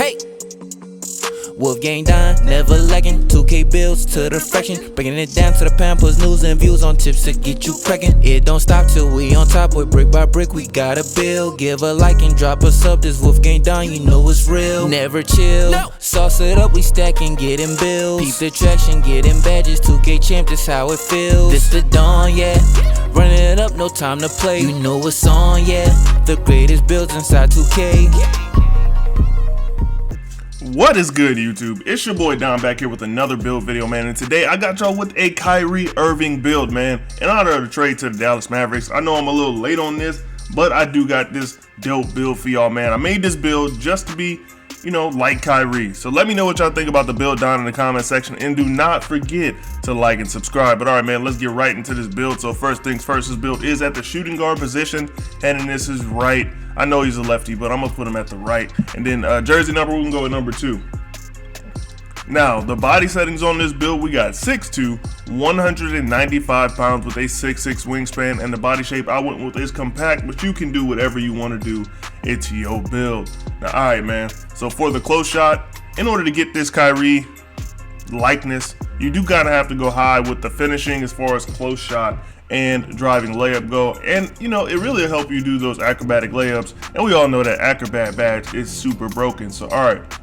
Hey! WolfGxngDon, never lagging. 2K builds to the fraction. Breaking it down to the pound, puts news and views on tips to get you cracking. It don't stop till we on top, boy. Brick by brick, we gotta build. Give a like and drop a sub. This WolfGxngDon, you know it's real. Never chill. No. Sauce it up, we stacking, getting bills. Peep the traction, getting badges. 2K champ, this how it feels. This the dawn, yeah. Running it up, no time to play. You know what's on, yeah. The greatest builds inside 2K. What is good, YouTube? It's your boy Don back here with another build video, man, and today I got y'all with a Kyrie Irving build, man, in honor of the trade to the Dallas Mavericks. I know I'm a little late on this, but I do got this dope build for y'all, man. I made this build just to be, like Kyrie. So let me know what y'all think about the build down in the comment section, and do not forget to like and subscribe. But all right, man, let's get right into this build. So first things first, this build is at the shooting guard position, and this is right. I know he's a lefty, but I'm gonna put him at the right. And then jersey number, we can go with number 2. Now, the body settings on this build, we got 6'2", 195 pounds with a 6'6" wingspan, and the body shape I went with is compact, but you can do whatever you want to do. It's your build. Now, all right, man. So for the close shot, in order to get this Kyrie likeness, you do gotta have to go high with the finishing as far as close shot and driving layup go, and it really help you do those acrobatic layups, and we all know that acrobat badge is super broken. So all right,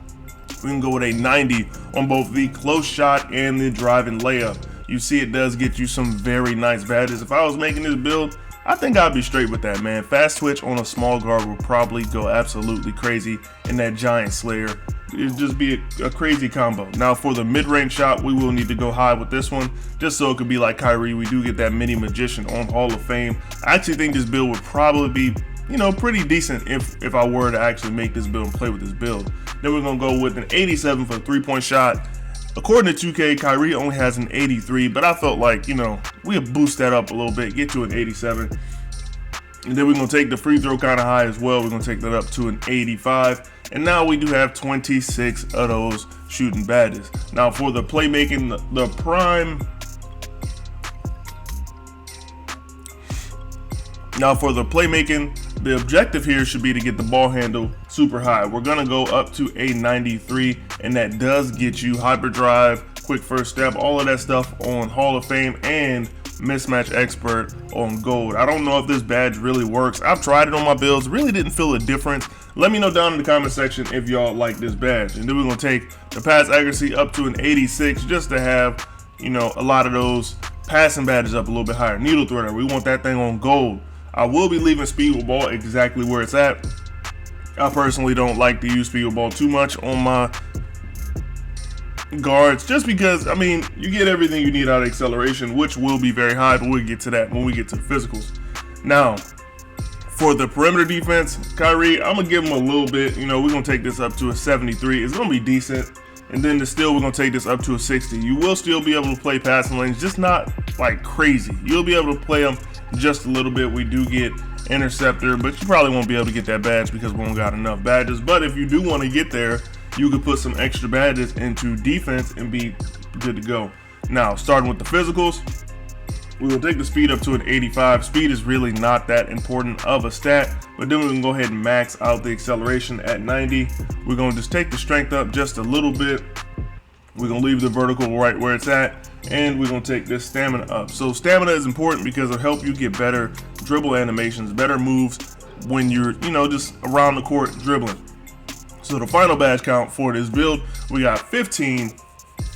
we can go with a 90 on both the close shot and the driving layup. You see, it does get you some very nice badges. If I was making this build, I think I'd be straight with that, man. Fast twitch on a small guard will probably go absolutely crazy, and that giant slayer, it'd just be a crazy combo. Now for the mid-range shot, we will need to go high with this one, just so it could be like Kyrie. We do get that mini magician on Hall of Fame. I actually think this build would probably be, pretty decent if I were to actually make this build and play with this build. Then we're gonna go with an 87 for a 3-point shot. According to 2K, Kyrie only has an 83, but I felt like, we'll boost that up a little bit, get to an 87. And then we're gonna take the free throw kind of high as well. We're gonna take that up to an 85. And now we do have 26 of those shooting badges. Now for the playmaking, the prime. Now for the playmaking, the objective here should be to get the ball handle super high. We're gonna go up to a 93, and that does get you hyperdrive, quick first step, all of that stuff on Hall of Fame and mismatch expert on gold. I don't know if this badge really works. I've tried it on my builds, really didn't feel a difference. Let me know down in the comment section if y'all like this badge. And then we're gonna take the pass accuracy up to an 86, just to have, a lot of those passing badges up a little bit higher. Needle threader, we want that thing on gold. I will be leaving speed with ball exactly where it's at. I personally don't like to use speed with ball too much on my guards, just because, you get everything you need out of acceleration, which will be very high, but we'll get to that when we get to the physicals. Now, for the perimeter defense, Kyrie, I'm gonna give him a little bit, we're gonna take this up to a 73. It's gonna be decent. And then we're gonna take this up to a 60. You will still be able to play passing lanes, just not like crazy. You'll be able to play them just a little bit. We do get interceptor, but you probably won't be able to get that badge because we don't got enough badges. But if you do want to get there, you could put some extra badges into defense and be good to go. Now, starting with the physicals, we will take the speed up to an 85. Speed is really not that important of a stat, but then we can go ahead and max out the acceleration at 90. We're going to just take the strength up just a little bit. We're going to leave the vertical right where it's at, and we're going to take this stamina up. So stamina is important because it'll help you get better dribble animations, better moves when you're, just around the court dribbling. So the final badge count for this build, we got 15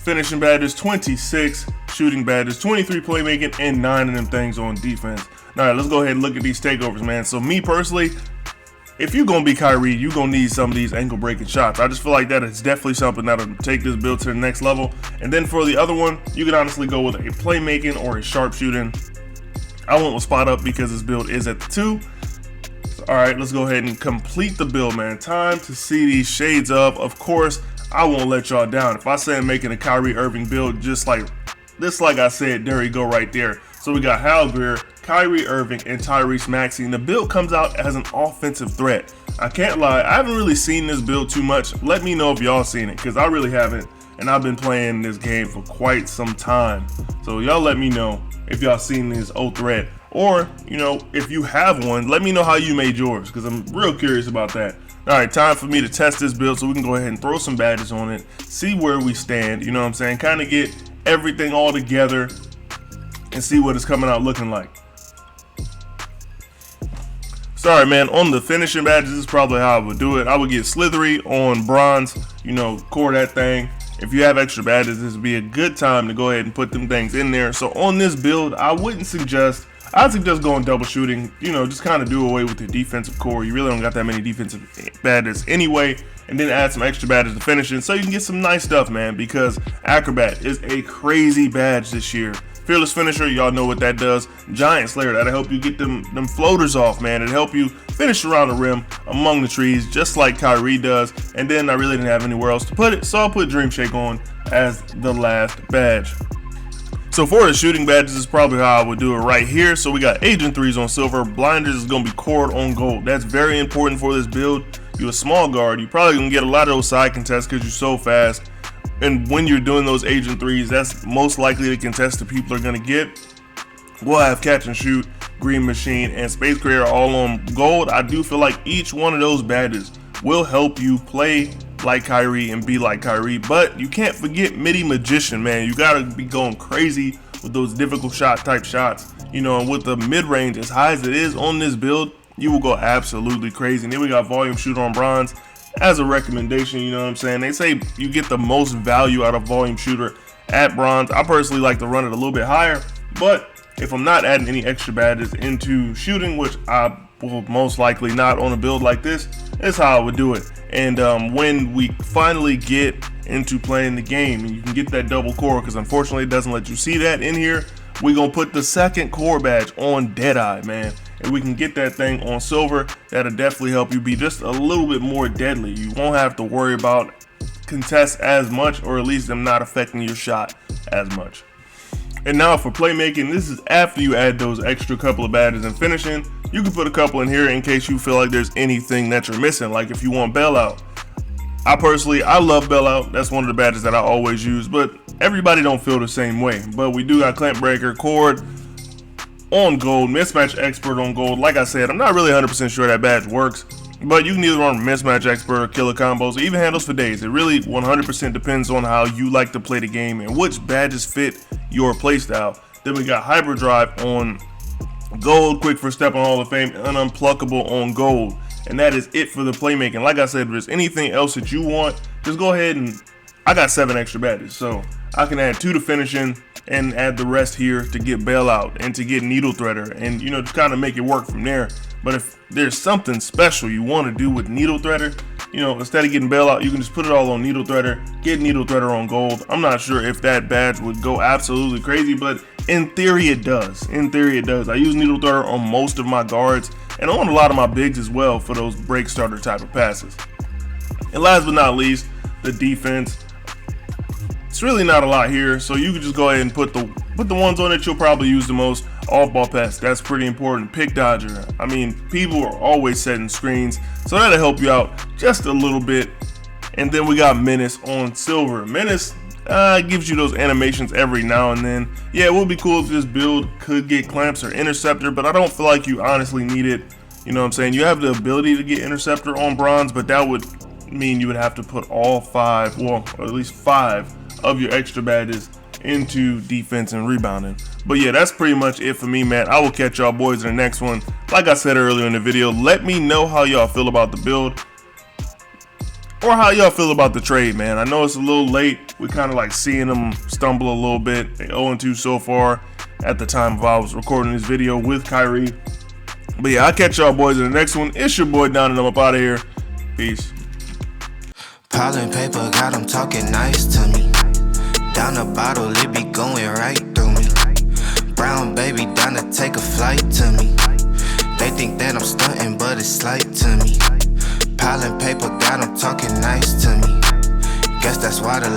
finishing badges, 26 shooting badges, 23 playmaking, and 9 of them things on defense. All right, let's go ahead and look at these takeovers, man. So me personally, if you're gonna be Kyrie, you're gonna need some of these ankle breaking shots. I just feel like that is definitely something that'll take this build to the next level. And then for the other one, you can honestly go with a playmaking or a sharpshooting. I went with spot up because this build is at the 2. So, all right, let's go ahead and complete the build, man. Time to see these shades of course, I won't let y'all down. If I say I'm making a Kyrie Irving build just like this, like I said, there you go right there. So we got Hal Greer, Kyrie Irving, and Tyrese Maxey. And the build comes out as an offensive threat. I can't lie, I haven't really seen this build too much. Let me know if y'all seen it, because I really haven't. And I've been playing this game for quite some time. So y'all let me know if y'all seen this old threat. Or, if you have one, let me know how you made yours, because I'm real curious about that. Alright, time for me to test this build so we can go ahead and throw some badges on it, see where we stand, you know what I'm saying, kind of get everything all together and see what it's coming out looking like. Sorry man, on the finishing badges, this is probably how I would do it. I would get Slithery on bronze, you know, core that thing. If you have extra badges, this would be a good time to go ahead and put them things in there. So on this build, I'd suggest going double shooting, you know, just kind of do away with the defensive core. You really don't got that many defensive badges anyway, and then add some extra badges to finish it so you can get some nice stuff, man, because Acrobat is a crazy badge this year. Fearless Finisher, y'all know what that does. Giant Slayer, that'll help you get them floaters off, man. It'll help you finish around the rim among the trees, just like Kyrie does. And then I really didn't have anywhere else to put it, so I'll put Dream Shake on as the last badge. So for the shooting badges, is probably how I would do it right here. So we got Agent 3s on silver, Blinders is gonna be cored on gold. That's very important for this build. You're a small guard, you probably gonna get a lot of those side contests because you're so fast. And when you're doing those Agent 3s, that's most likely the contest that people are going to get. We'll have Catch and Shoot, Green Machine, and Space Career all on gold. I do feel like each one of those badges will help you play like Kyrie and be like Kyrie. But you can't forget Midi Magician, man. You got to be going crazy with those difficult shot type shots. You know, and with the mid-range as high as it is on this build, you will go absolutely crazy. And then we got Volume Shooter on bronze. As a recommendation, you know what I'm saying, they say you get the most value out of Volume Shooter at bronze. I personally like to run it a little bit higher, but if I'm not adding any extra badges into shooting, which I will most likely not on a build like this, is how I would do it. And when we finally get into playing the game and you can get that double core, because unfortunately it doesn't let you see that in here, we're gonna put the second core badge on Deadeye, man. If we can get that thing on silver, that'll definitely help you be just a little bit more deadly. You won't have to worry about contests as much, or at least them not affecting your shot as much. And now for playmaking, this is after you add those extra couple of badges and finishing. You can put a couple in here in case you feel like there's anything that you're missing, like if you want bailout. I love bailout. That's one of the badges that I always use, but everybody don't feel the same way. But we do got Clamp Breaker, Cord on gold, Mismatch Expert on gold. Like I said, I'm not really 100% sure that badge works, but you can either run Mismatch Expert or Killer Combos, or even Handles for Days. It really 100% depends on how you like to play the game and which badges fit your playstyle. Then we got Hyperdrive on gold, Quick for Step on Hall of Fame, and Unpluckable on gold. And that is it for the playmaking. Like I said, if there's anything else that you want, just go ahead and I got 7 extra badges, so I can add 2 to finishing and add the rest here to get bailout and to get needle threader, and you know, just kind of make it work from there. But if there's something special you want to do with needle threader, you know, instead of getting bailout, you can just put it all on needle threader, get needle threader on gold. I'm not sure if that badge would go absolutely crazy, but in theory it does. In theory it does. I use needle threader on most of my guards and on a lot of my bigs as well for those break starter type of passes. And last but not least, the defense. It's really not a lot here, so you can just go ahead and put the ones on that you'll probably use the most. Off-ball pass, that's pretty important. Pick dodger. I mean, people are always setting screens, so that'll help you out just a little bit. And then we got Menace on silver. Menace gives you those animations every now and then. Yeah, it would be cool if this build could get clamps or interceptor, but I don't feel like you honestly need it. You know what I'm saying? You have the ability to get interceptor on bronze, but that would mean you would have to put all 5, well, or at least 5 of your extra badges into defense and rebounding. But yeah, that's pretty much it for me, man. I will catch y'all boys in the next one. Like I said earlier in the video, let me know how y'all feel about the build or how y'all feel about the trade, man. I know it's a little late. We're kind of like seeing them stumble a little bit. They 0-2 so far at the time of I was recording this video with Kyrie. But yeah, I'll catch y'all boys in the next one. It's your boy Don, and I'm up out of here. Peace. Pile and paper got them talking nice to me. Down the bottle, it be going right through me. Brown baby down to take a flight to me. They think that I'm stunting, but it's slight to me. Pile and paper got them talking nice to me. Guess that's why the